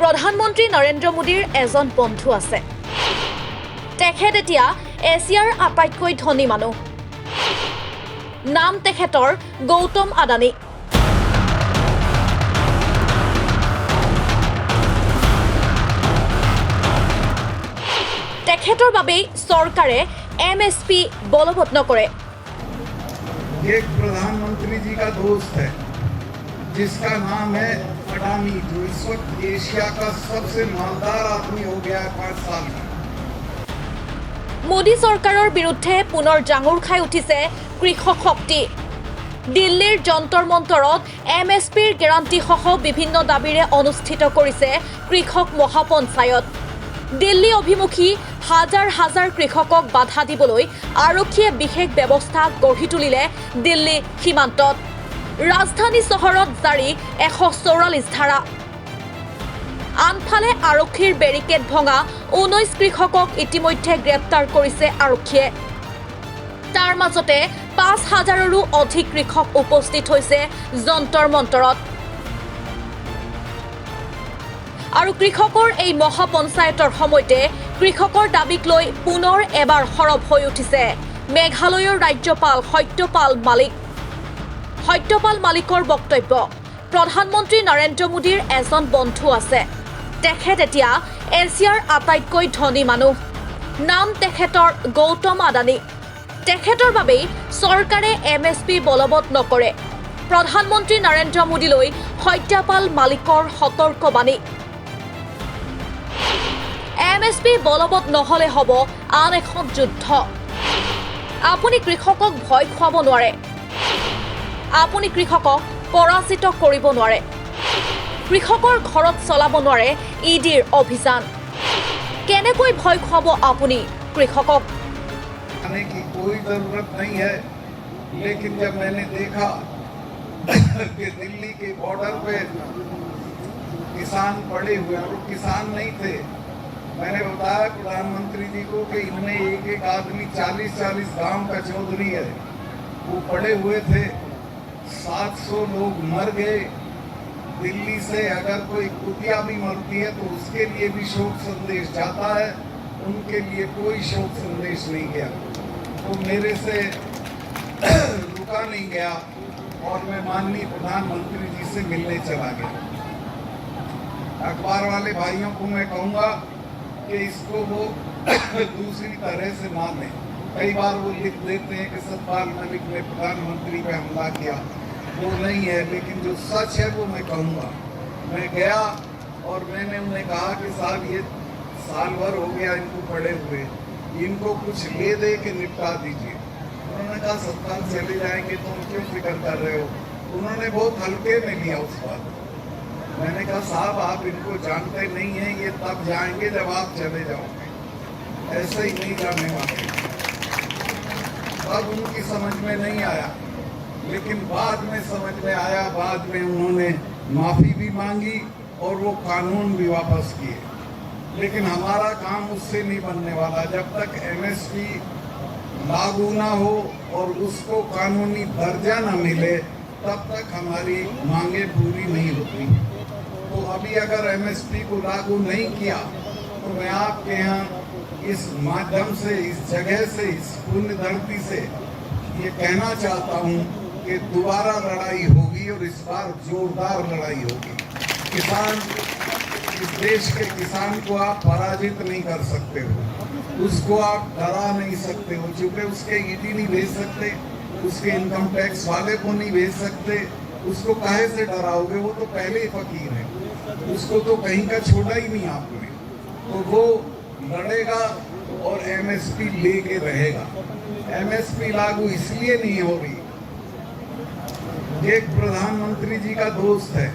প্ৰধানমন্ত্ৰী নৰেন্দ্ৰ মোদীৰ এজন বন্ধু আছে। তেখেত এতিয়া এছিয়াৰ আটাইতকৈ ধনী মানুহ। নাম তেখেতৰ গৌতম আদানী। তেখেতৰ বাবেই চৰকাৰে MSP বলবৎ নকৰে। एक प्रधानमंत्री जी का दोस्त है जिसका नाम है अडानी, जो इस वक्त एशिया का सबसे मालदार आदमी हो गया है 5 साल में। মোদী চৰকাৰৰ বিৰুদ্ধে পুনৰ জাঙুৰ খাই উঠিছে কৃষক শক্তি। দিল্লীৰ যন্তৰ মন্তৰত MSPৰ গেৰাণ্টিসহ বিভিন্ন দাবীৰে অনুষ্ঠিত কৰিছে কৃষক মহাপঞ্চায়ত। দিল্লী অভিমুখী হাজাৰ হাজাৰ কৃষকক বাধা দিবলৈ আৰক্ষীয়ে বিশেষ ব্যৱস্থা গঢ়ি তুলিলে দিল্লী সীমান্তত। ৰাজধানী চহৰত জাৰি 144 ধাৰা। আনফালে আৰক্ষীৰ বেৰিকেড ভঙা 19 কৃষকক ইতিমধ্যে গ্ৰেপ্তাৰ কৰিছে আৰক্ষীয়ে। তাৰ মাজতে 5,000ৰো অধিক কৃষক উপস্থিত হৈছে যন্তৰ মন্তৰত। আৰু কৃষকৰ এই মহাপঞ্চায়তৰ সময়তে কৃষকৰ দাবীক লৈ পুনৰ এবাৰ সৰব হৈ উঠিছে মেঘালয়ৰ ৰাজ্যপাল সত্যপাল মালিক। সত্যপাল মালিকৰ বক্তব্য, প্ৰধানমন্ত্ৰী নৰেন্দ্ৰ মোদীৰ এজন বন্ধু আছে। তেখেত এতিয়া এছিয়াৰ আটাইতকৈ ধনী মানুহ। নাম তেখেতৰ গৌতম আদানী। তেখেতৰ বাবেই চৰকাৰে MSP বলবৎ নকৰে। প্ৰধানমন্ত্ৰী নৰেন্দ্ৰ মোদীলৈ সত্যপাল মালিকৰ সতৰ্কবাণী। MSP বলবৎ নহ'লে হ'ব আন এখন যুদ্ধ। আপুনি কৃষকক ভয় খুৱাব নোৱাৰে। আপুনি কৃষকক পৰাজিত কৰিব নোৱাৰে। কৃষকৰ ঘৰত চলাব নোৱাৰে EDৰ অভিযান। কেনেকৈ ভয় খুৱাব আপুনি কৃষকক? आने की कोई जरूरत नहीं है, लेकिन जब मैंने देखा कि दिल्ली के बॉर्डर पे किसान पड़े हुए और किसान नहीं थे, मैंने बताया प्रधानमंत्री जी को कि इनमें एक एक आदमी 40-40 गांव का चौधरी है, वो पड़े हुए थे। 700 लोग मर गए। दिल्ली से अगर कोई कुतिया भी मरती है तो उसके लिए भी शोक संदेश जाता है, उनके लिए कोई शोक संदेश नहीं गया। तो मेरे से रुका नहीं गया और मैं माननीय प्रधानमंत्री जी से मिलने चला गया। अखबार वाले भाइयों को मैं कहूँगा कि इसको वो दूसरी तरह से माने। कई बार वो लिख देते हैं कि सतपाल मलिक ने प्रधानमंत्री पे हमला किया, वो नहीं है, लेकिन जो सच है वो मैं कहूँगा। मैं गया और मैंने उन्हें कहा कि साहब ये साल भर हो गया इनको पड़े हुए, इनको कुछ ले दे के निपटा दीजिए। उन्होंने कहा सत्तान चले जाएंगे तो तुम क्यों फिक्र कर रहे हो? उन्होंने बहुत हल्के में लिया उस बात। मैंने कहा साहब आप इनको जानते नहीं हैं, ये तब जाएंगे जब आप चले जाओगे, ऐसे ही नहीं जाने वाले। तब उनकी समझ में नहीं आया, लेकिन बाद में समझ में आया। बाद में उन्होंने माफ़ी भी मांगी और वो कानून भी वापस किए। लेकिन हमारा काम उससे नहीं बनने वाला। जब तक MSP लागू ना हो और उसको कानूनी दर्जा ना मिले, तब तक हमारी मांगे पूरी नहीं होती। तो अभी अगर MSP को लागू नहीं किया तो मैं आपके यहाँ इस माध्यम से, इस जगह से, इस पुण्य धरती से ये कहना चाहता हूँ कि दोबारा लड़ाई होगी और इस बार जोरदार लड़ाई होगी। किसान, इस देश के किसान को आप पराजित नहीं कर सकते हो, उसको आप डरा नहीं सकते हो। चूँकि उसके ED नहीं भेज सकते, उसके इनकम टैक्स वाले को नहीं भेज सकते, उसको काहे से डराओगे? वो तो पहले ही फकीर है, उसको तो कहीं का छोड़ा ही नहीं आपने। तो वो लड़ेगा और MSP लेके रहेगा। MSP लागू इसलिए नहीं हो रही, एक प्रधानमंत्री जी का दोस्त है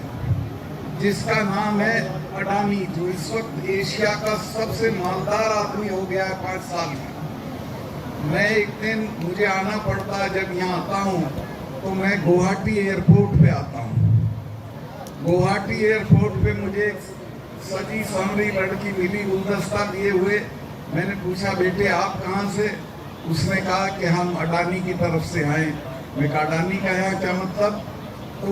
जिसका नाम है अडानी, जो इस वक्त एशिया का सबसे मालदार आदमी हो गया है 5 साल में। मैं एक दिन मुझे आना पड़ता है, जब यहाँ आता हूँ तो मैं गुवाहाटी एयरपोर्ट पे आता हूँ। गुवाहाटी एयरपोर्ट पे मुझे एक सजी संवरी लड़की मिली, गुलदस्ता लिए हुए। मैंने पूछा बेटे आप कहाँ से? उसने कहा कि हम अडानी की तरफ से आए। मैं कहा अडानी का यहाँ क्या मतलब?